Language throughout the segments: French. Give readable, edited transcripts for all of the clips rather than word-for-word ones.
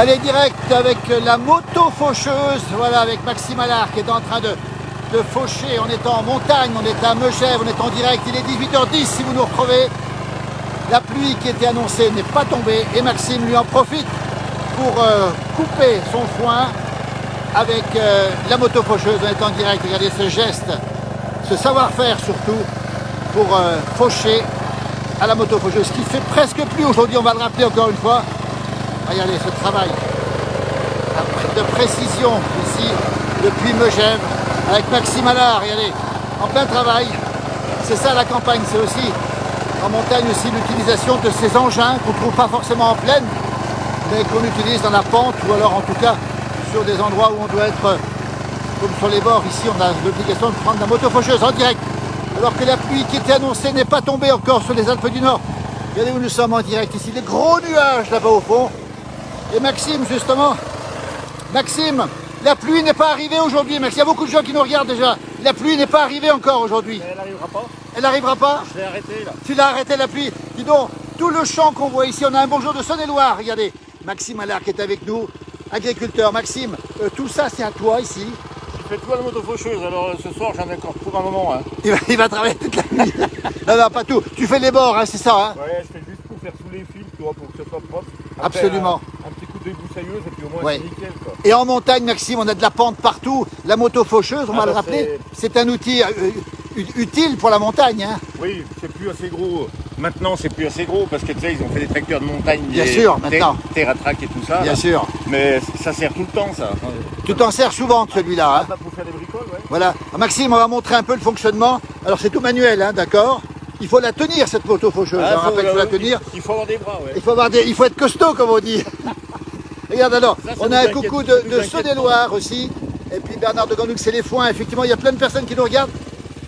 Allez, direct avec la moto faucheuse, voilà, avec Maxime Allard qui est en train de faucher. On est en montagne, on est à Megève, on est en direct, il est 18h10 si vous nous retrouvez. La pluie qui était annoncée n'est pas tombée et Maxime lui en profite pour couper son foin avec la moto faucheuse. On est en direct, regardez ce geste, ce savoir-faire surtout pour faucher à la moto faucheuse, qui fait presque plus aujourd'hui, on va le rappeler encore une fois. Regardez ce travail de précision ici depuis Megève avec Maxime Allard, regardez, en plein travail. C'est ça la campagne, c'est aussi en montagne aussi l'utilisation de ces engins qu'on ne trouve pas forcément en plaine, mais qu'on utilise dans la pente ou alors en tout cas sur des endroits où on doit être, comme sur les bords. Ici on a l'obligation de prendre la moto faucheuse en direct, alors que la pluie qui était annoncée n'est pas tombée encore sur les Alpes du Nord. Regardez où nous sommes en direct ici, des gros nuages là-bas au fond. Et Maxime, justement, Maxime, la pluie n'est pas arrivée aujourd'hui. Maxime, il y a beaucoup de gens qui nous regardent déjà. La pluie n'est pas arrivée encore aujourd'hui. Elle n'arrivera pas. Elle n'arrivera pas? Je l'ai arrêtée là. Tu l'as arrêté la pluie. Dis donc, tout le champ qu'on voit ici, on a un bonjour de Saône-et-Loire. Regardez, Maxime Allard qui est avec nous, agriculteur. Maxime, tout ça c'est à toi ici. Je fais tout à la moto faucheuse, alors ce soir j'en ai encore pour un moment. Hein. Il va travailler toute la nuit. Non, pas tout. Tu fais les bords, hein, c'est ça, hein? Ouais, je fais juste pour faire tous les fils, tu vois, pour que ce soit propre. Après, absolument. Un petit coup de débroussailleuse et puis au moins ouais. C'est nickel, quoi. Et en montagne, Maxime, on a de la pente partout. La moto faucheuse, on va le rappeler, c'est un outil utile pour la montagne. Hein. Oui, c'est plus assez gros. Maintenant, c'est plus assez gros parce que tu sais, ils ont fait des tracteurs de montagne. Bien sûr, maintenant. Terratrack et tout ça. Bien sûr. Mais ça sert tout le temps, ça. Tu t'en sers souvent de celui-là. Hein. Pour faire des bricoles, ouais. Voilà. Maxime, on va montrer un peu le fonctionnement. Alors, c'est tout manuel, hein, d'accord? Il faut la tenir, cette moto faucheuse. Ah, rappelle qu'il faut la tenir. Il faut avoir des bras, ouais. Il faut être costaud, comme on dit. Regarde alors, ça on a un coucou de Saône-et-Loire aussi. Et puis Bernard de Gandoux, c'est les foins. Effectivement, il y a plein de personnes qui nous regardent.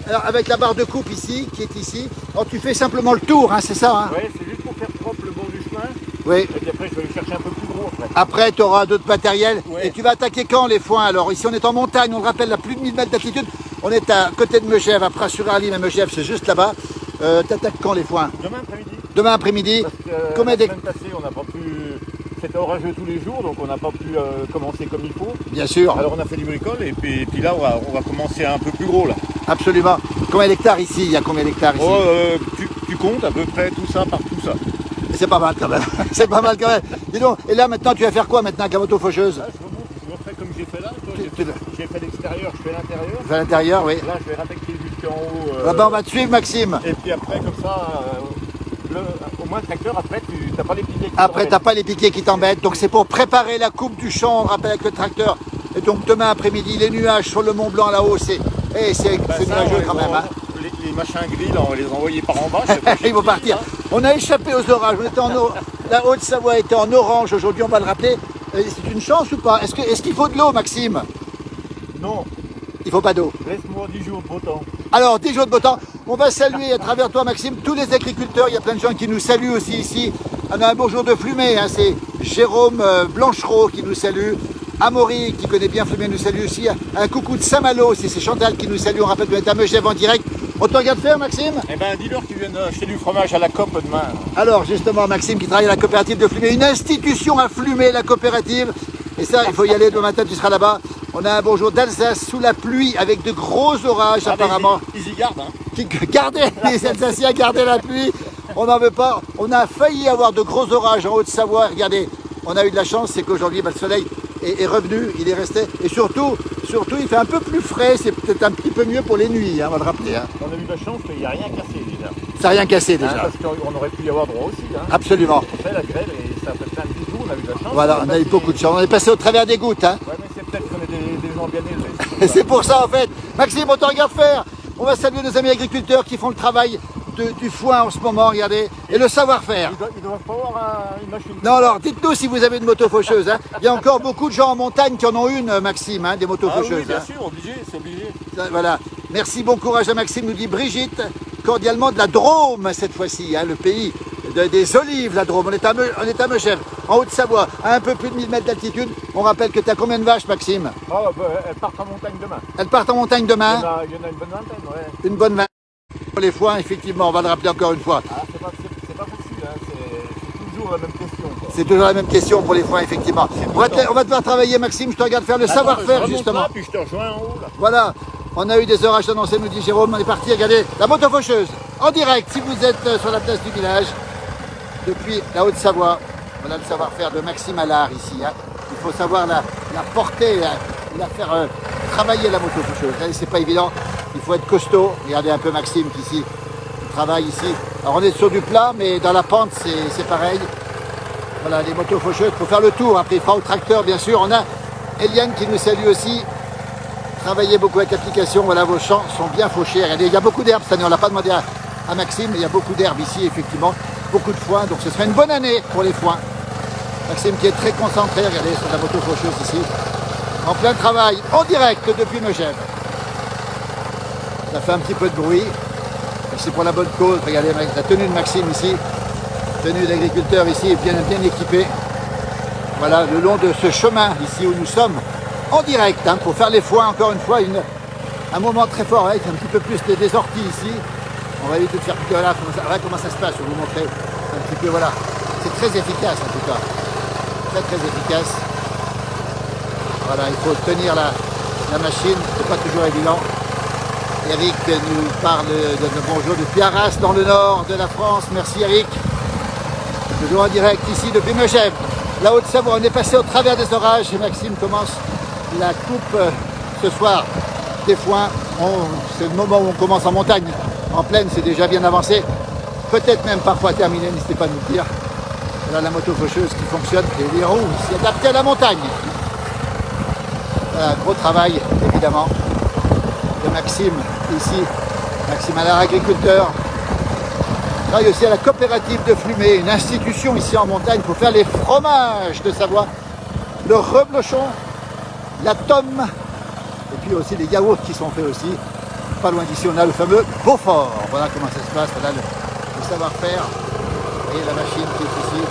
Alors, avec la barre de coupe ici, qui est ici. Alors, tu fais simplement le tour, hein, c'est ça, hein? Oui, c'est juste pour faire propre le bord du chemin. Oui. Et puis après, je vais aller chercher un peu plus gros. Après, tu auras d'autres matériels. Ouais. Et tu vas attaquer quand les foins? Alors, ici, on est en montagne, on le rappelle, à plus de 1000 mètres d'altitude. On est à côté de Megève, à Pras-sur-Arly, mais Megève, c'est juste là-bas. T'attaques quand les foins? Demain après-midi. Demain après-midi. Parce que la semaine passée, on n'a pas pu... C'était orageux tous les jours, donc on n'a pas pu commencer comme il faut. Bien sûr. Alors on a fait du bricole et puis là, on va commencer un peu plus gros là. Absolument. Combien d'hectares ici? Il y a combien d'hectares ici? Tu comptes à peu près tout ça par tout ça. C'est pas mal quand même. C'est pas mal quand même. Dis donc, et là maintenant, tu vas faire quoi maintenant avec la moto faucheuse? Là, je refais comme j'ai fait là. J'ai fait l'extérieur, je fais l'intérieur. Tu fais l'intérieur, oui. Là, je vais rattaquer jusqu'en haut. Là-bas, on va te suivre, Maxime. Et puis après, comme ça, au moins le tracteur, après, tu n'as pas les piquets qui après, tu n'as pas les piquets qui t'embêtent. Donc, c'est pour préparer la coupe du champ, on rappelle, avec le tracteur. Et donc, demain après-midi, les nuages sur le Mont Blanc là-haut, c'est nuageux quand même. Hein. Les machins gris, là, on va les envoyer par en bas. Ils vont partir. On a échappé aux orages. La Haute-Savoie était en orange aujourd'hui, on va le rappeler. C'est une chance ou pas? Est-ce qu'il faut de l'eau, Maxime? Non. Il faut pas d'eau. Laisse-moi 10 jours de beau temps. Alors, 10 jours de beau temps. On va saluer à travers toi, Maxime, tous les agriculteurs. Il y a plein de gens qui nous saluent aussi ici. On a un bonjour de Flumé. Hein. C'est Jérôme Blanchereau qui nous salue. Amaury, qui connaît bien Flumé, nous salue aussi. Un coucou de Saint-Malo aussi. C'est Chantal qui nous salue. On rappelle que tu es à Megève en direct. On te regarde faire, Maxime? Eh bien, dis-leur qu'ils viennent acheter du fromage à la COP demain. Alors, justement, Maxime qui travaille à la coopérative de Flumé. Une institution à Flumé, la coopérative. Et ça, il faut y aller demain matin, tu seras là-bas. On a un bonjour d'Alsace sous la pluie avec de gros orages apparemment. Ils y gardent. Hein. Gardez, les Alsaciens, gardez la pluie. On n'en veut pas. On a failli avoir de gros orages en Haute-Savoie. Regardez, on a eu de la chance, c'est qu'aujourd'hui, le soleil est revenu, il est resté. Et surtout, il fait un peu plus frais. C'est peut-être un petit peu mieux pour les nuits, hein, on va le rappeler. Hein. On a eu de la chance qu'il n'y a rien cassé déjà. Ça n'a rien cassé déjà. Hein, parce qu'on aurait pu y avoir droit aussi. Hein. Absolument. On fait la grève et ça fait plein de jours, on a eu de la chance. Voilà, on a eu beaucoup de chance. On est passé au travers des gouttes. Hein. Ouais, mais c'est peut-être qu'on est des gens bien élevés. C'est pour ça en fait. Maxime, on te regarde faire. On va saluer nos amis agriculteurs qui font le travail du foin en ce moment, regardez, et le savoir-faire. Ils doivent pas avoir une machine. Non, alors dites-nous si vous avez une moto faucheuse. Hein. Il y a encore beaucoup de gens en montagne qui en ont une, Maxime, hein, des motos faucheuses. Oui, bien sûr, obligé, c'est obligé. Voilà. Merci, bon courage à Maxime, nous dit Brigitte, cordialement de la Drôme cette fois-ci, hein, le pays des olives, la Drôme. On est à Megève, en Haute-Savoie, à un peu plus de 1000 mètres d'altitude. On rappelle que tu as combien de vaches, Maxime? Elles partent en montagne demain. Elles partent en montagne demain? Il y en a une bonne vingtaine, ouais. Une bonne vingtaine. Pour les foins, effectivement, on va le rappeler encore une fois. Ah, c'est pas facile, hein. C'est toujours toujours la même question. C'est toujours la même question pour les foins, effectivement. On va devoir travailler, Maxime, je te regarde faire le savoir-faire, justement. Là, puis je te rejoins en haut, là. Voilà, on a eu des orages annoncés, nous dit Jérôme, on est parti, regardez, la moto faucheuse, en direct, si vous êtes sur la place du village, depuis la Haute-Savoie. Voilà le savoir-faire de Maxime Allard ici. Hein. Il faut savoir la porter, la faire travailler la moto faucheuse. C'est pas évident, il faut être costaud. Regardez un peu Maxime qui travaille ici. Alors on est sur du plat, mais dans la pente c'est pareil. Voilà, les motos faucheuses, il faut faire le tour. Après il fera au tracteur, bien sûr. On a Eliane qui nous salue aussi. Travaillez beaucoup avec l'application. Voilà, vos champs sont bien fauchés. Regardez, il y a beaucoup d'herbes cette année. On l'a pas demandé à Maxime, mais il y a beaucoup d'herbes ici, effectivement. Beaucoup de foin, donc ce serait une bonne année pour les foins. Maxime qui est très concentré, regardez, sur la moto faucheuse ici. En plein travail, en direct depuis Megève. Ça fait un petit peu de bruit. C'est pour la bonne cause. Regardez la tenue de Maxime ici. Tenue d'agriculteur ici, bien équipée. Voilà, le long de ce chemin ici où nous sommes, en direct, hein, pour faire les foins, encore une fois, un moment très fort, avec un petit peu plus des orties ici. On va éviter de faire plus de là, comment ça se passe, je vais vous montrer un petit peu, voilà. C'est très efficace en tout cas. Très efficace. Voilà, il faut tenir la machine, c'est pas toujours évident. Eric nous parle de bonjour depuis Arras dans le nord de la France. Merci Eric. Toujours en direct ici depuis Megève. La Haute-Savoie, on est passé au travers des orages et Maxime commence la coupe ce soir des foins. C'est le moment où on commence en montagne. En plaine, c'est déjà bien avancé. Peut-être même parfois terminé, n'hésitez pas à nous le dire. Voilà la moto faucheuse qui fonctionne et les roues s'y adaptent à la montagne. Voilà, gros travail, évidemment, de Maxime ici. Maxime Allard, agriculteur. Il travaille aussi à la coopérative de Flumé, une institution ici en montagne pour faire les fromages de Savoie. Le reblochon, la tome, et puis aussi les yaourts qui sont faits aussi. Pas loin d'ici, on a le fameux Beaufort. Voilà comment ça se passe, voilà le savoir-faire. Vous voyez la machine qui est ici.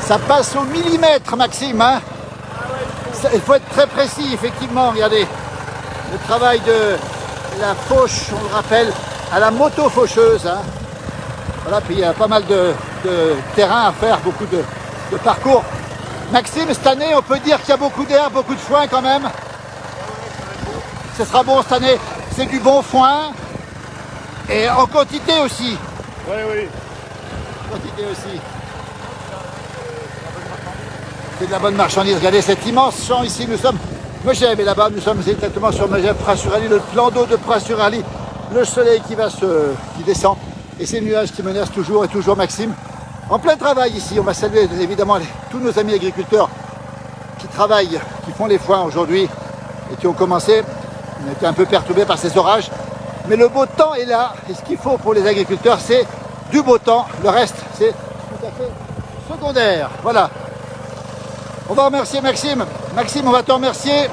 Ça passe au millimètre, Maxime. Hein, il faut être très précis, effectivement. Regardez, le travail de la fauche, on le rappelle, à la moto faucheuse. Hein. Voilà, puis il y a pas mal de terrain à faire, beaucoup de parcours. Maxime, cette année, on peut dire qu'il y a beaucoup d'air, beaucoup de foin quand même. Ce sera bon cette année. C'est du bon foin. Et en quantité aussi. Oui. En quantité aussi. C'est de la bonne marchandise. Regardez cet immense champ ici. Nous sommes Megève et là-bas, nous sommes exactement sur Megève, Pras-sur-Allie, le plan d'eau de Pras-sur-Allie, le soleil qui descend et ces nuages qui menacent toujours et toujours Maxime. En plein travail ici, on va saluer évidemment tous nos amis agriculteurs qui travaillent, qui font les foins aujourd'hui et qui ont commencé. On a été un peu perturbés par ces orages, mais le beau temps est là et ce qu'il faut pour les agriculteurs, c'est du beau temps. Le reste, c'est tout à fait secondaire. Voilà. On va remercier Maxime. Maxime, on va te remercier.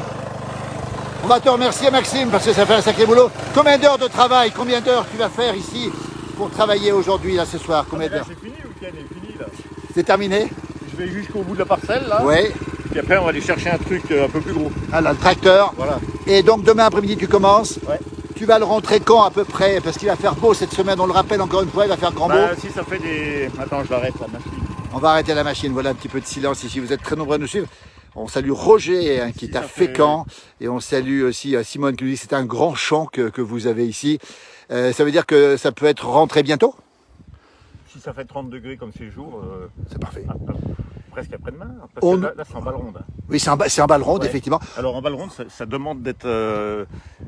On va te remercier Maxime parce que ça fait un sacré boulot. Combien d'heures de travail, combien d'heures tu vas faire ici pour travailler aujourd'hui, là, ce soir? Combien d'heures? C'est fini, le week-end est fini, là. C'est terminé? Je vais jusqu'au bout de la parcelle, là. Oui. Puis après, on va aller chercher un truc un peu plus gros. Ah là, le tracteur. Voilà. Et donc demain après-midi, tu commences? Ouais. Tu vas le rentrer quand à peu près? Parce qu'il va faire beau cette semaine, on le rappelle encore une fois, il va faire grand beau. Si ça fait des... Attends, je l'arrête, la machine. On va arrêter la machine, voilà un petit peu de silence ici, vous êtes très nombreux à nous suivre. On salue Roger hein, qui est à Fécamp et on salue aussi Simone qui nous dit que c'est un grand champ que vous avez ici. Ça veut dire que ça peut être rentré bientôt? Si ça fait 30 degrés comme ces jours, c'est parfait. Presque après-demain. Parce que là c'est en balle ronde. Oui, c'est en balle ronde, ouais. Effectivement. Alors en balle ronde, ça demande d'être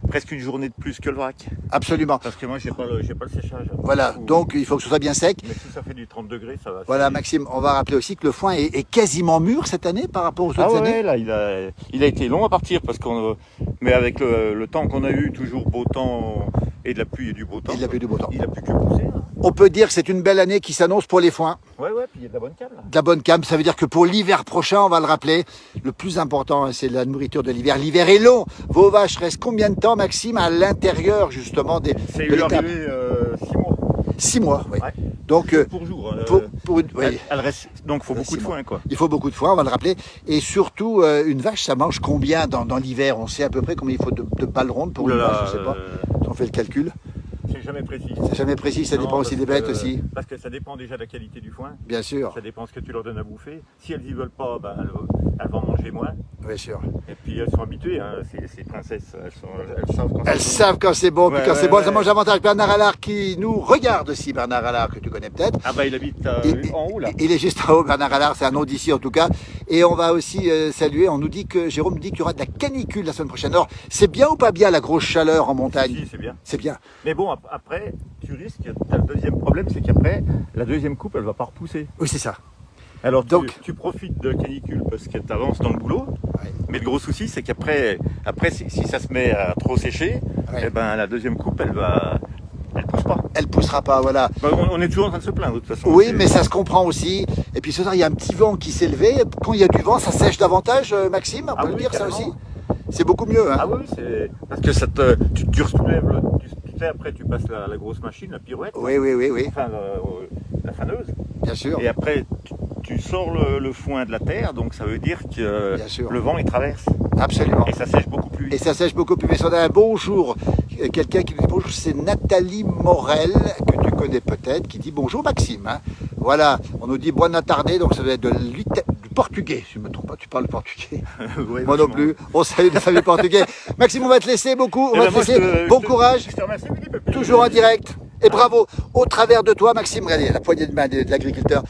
presque une journée de plus que le vrac. Absolument. Parce que moi, j'ai pas le séchage. Voilà, donc il faut que ce soit bien sec. Mais si ça fait du 30 degrés, ça va. Voilà, Maxime, on va rappeler aussi que le foin est quasiment mûr cette année par rapport aux autres années. Là, il a été long à partir parce qu'on, mais avec le temps qu'on a eu, toujours beau temps Et de la pluie et du beau temps. Et de la pluie et du beau temps. Il n'a plus que pousser. Hein. On peut dire que c'est une belle année qui s'annonce pour les foins. Ouais, puis il y a de la bonne cam. Là. De la bonne cam, ça veut dire que pour l'hiver prochain, on va le rappeler, le plus important, c'est la nourriture de l'hiver. L'hiver est long. Vos vaches restent combien de temps, Maxime, à l'intérieur justement de l'étable? 6 mois. 6 mois, oui. Ouais. Donc, pour jour. oui. Elle reste, donc il faut beaucoup de foin, quoi. Il faut beaucoup de foin, on va le rappeler. Et surtout, une vache, ça mange combien dans l'hiver? On sait à peu près combien il faut de balles rondes pour une vache, je sais pas. On fait le calcul. C'est jamais précis. C'est jamais précis, ça dépend aussi des bêtes aussi. Parce que ça dépend déjà de la qualité du foin. Bien sûr. Ça dépend ce que tu leur donnes à bouffer. Si elles n'y veulent pas, elles vont manger moins. Bien sûr. Et puis elles sont habituées, hein, ces princesses, elles savent quand c'est bon, puis quand c'est bon, ça mange ouais. davantage. Bernard Allard qui nous regarde aussi, Bernard Allard que tu connais peut-être. Ah il habite en haut là. Il est juste en haut, Bernard Allard, c'est un nom d'ici en tout cas. Et on va aussi saluer, Jérôme nous dit qu'il y aura de la canicule la semaine prochaine. Alors, c'est bien ou pas bien la grosse chaleur en montagne? Si, c'est bien. C'est bien. Mais bon, après, tu risques, le deuxième problème, c'est qu'après, la deuxième coupe, elle va pas repousser. Oui, c'est ça. Alors donc, tu profites de la canicule parce que tu avances dans le boulot, ouais. Mais le gros souci c'est qu'après si ça se met à trop sécher, ouais. Eh ben, la deuxième coupe elle pousse pas. Elle poussera pas, voilà. On est toujours en train de se plaindre de toute façon. Oui, mais ça se comprend aussi. Et puis ce soir, il y a un petit vent qui s'est levé. Quand il y a du vent, ça sèche davantage, Maxime, on peut le dire carrément. Ça aussi. C'est beaucoup mieux. Hein. Ah oui, c'est parce que tu soulèves, tu sais, après tu passes la grosse machine, la pirouette. Oui. Enfin, la faneuse. Bien sûr. Et après, tu sors le foin de la terre, donc ça veut dire que le vent il traverse. Absolument. Et ça sèche beaucoup plus. Et ça sèche beaucoup plus. Mais si on a un bonjour, quelqu'un qui nous dit bonjour, c'est Nathalie Morel, que tu connais peut-être, qui dit bonjour Maxime. Hein. Voilà, on nous dit buona tarde, donc ça doit être du portugais, si je ne me trompe pas, tu parles portugais. Ouais, moi non plus. On salue les familles portugais. Maxime, on va te laisser beaucoup. On va te laisser. Bon courage. Je te remercie, toujours en direct. Et bravo, au travers de toi, Maxime, regardez, la poignée de main de l'agriculteur.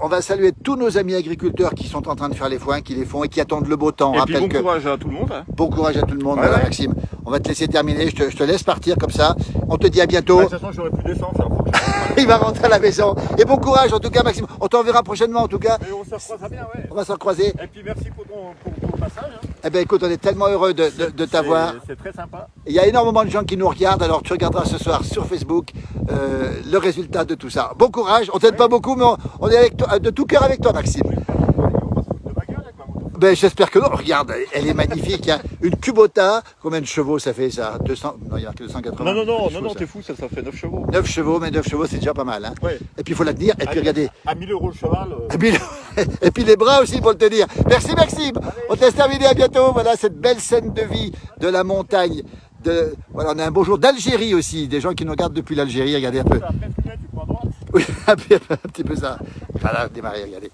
On va saluer tous nos amis agriculteurs qui sont en train de faire les foins, qui les font et qui attendent le beau temps. Et puis bon courage à tout le monde. Hein. Bon courage à tout le monde, voilà, Maxime. On va te laisser terminer, je te laisse partir comme ça. On te dit à bientôt. De toute façon, j'aurai plus d'essence. Il va rentrer à la maison. Et bon courage en tout cas, Maxime. On t'en verra prochainement en tout cas. Et on se recroisera bien, ouais. On va se recroiser. Et puis merci pour ton passage. Hein. Eh bien écoute, on est tellement heureux de t'avoir. C'est très sympa. Il y a énormément de gens qui nous regardent, alors tu regarderas ce soir sur Facebook le résultat de tout ça. Bon courage, on t'aide pas beaucoup, mais on est avec toi, de tout cœur avec toi, Maxime. Ben, j'espère que non. Regarde, elle est magnifique. Hein. Une Kubota, combien de chevaux ça fait ça? 200. Non, il y a que 280. Non, t'es fou, ça fait 9 chevaux. 9 chevaux, mais 9 chevaux, c'est déjà pas mal. Hein. Ouais. Et puis il faut la tenir. Et puis regardez. À 1000 € le cheval. Et puis les bras aussi pour le tenir. Merci Maxime. Allez. On te laisse terminer, à bientôt. Voilà cette belle scène de vie de la montagne. Voilà, on a un beau jour d'Algérie aussi. Des gens qui nous regardent depuis l'Algérie. Regardez un peu. Après, tu prends à droite. Oui, un petit peu ça. Voilà, démarrer, regardez.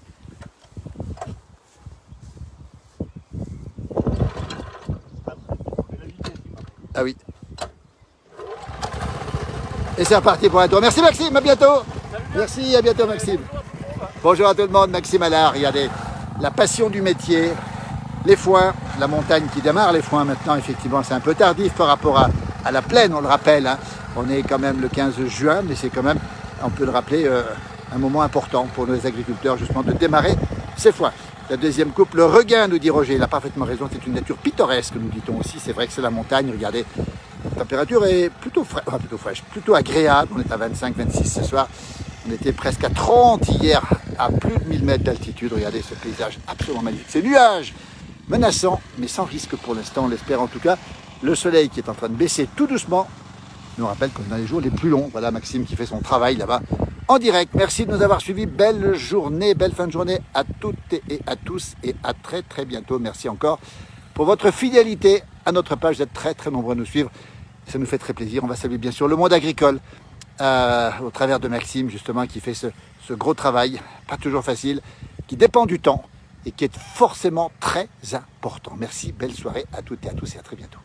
Ah oui. Et c'est reparti pour un tour. Merci Maxime, à bientôt. Merci, à bientôt Maxime. Bonjour à tout le monde, Maxime Allard. Regardez, la passion du métier, les foins, la montagne qui démarre, les foins maintenant, effectivement, c'est un peu tardif par rapport à la plaine, on le rappelle. Hein. On est quand même le 15 juin, mais c'est quand même, on peut le rappeler, un moment important pour nos agriculteurs, justement, de démarrer ces foins. La deuxième coupe, le regain, nous dit Roger. Il a parfaitement raison, c'est une nature pittoresque, nous dit-on aussi. C'est vrai que c'est la montagne, regardez. La température est plutôt fraîche, plutôt agréable. On est à 25-26 ce soir. On était presque à 30 hier, à plus de 1000 mètres d'altitude. Regardez ce paysage absolument magnifique. Ces nuages menaçants, mais sans risque pour l'instant, on l'espère en tout cas. Le soleil qui est en train de baisser tout doucement nous rappelle qu'on est dans les jours les plus longs. Voilà Maxime qui fait son travail là-bas en direct. Merci de nous avoir suivis. Belle journée, belle fin de journée à toutes et à tous et à très très bientôt. Merci encore pour votre fidélité à notre page. Vous êtes très très nombreux à nous suivre. Ça nous fait très plaisir. On va saluer bien sûr le monde agricole au travers de Maxime justement qui fait ce gros travail, pas toujours facile, qui dépend du temps et qui est forcément très important. Merci, belle soirée à toutes et à tous et à très bientôt.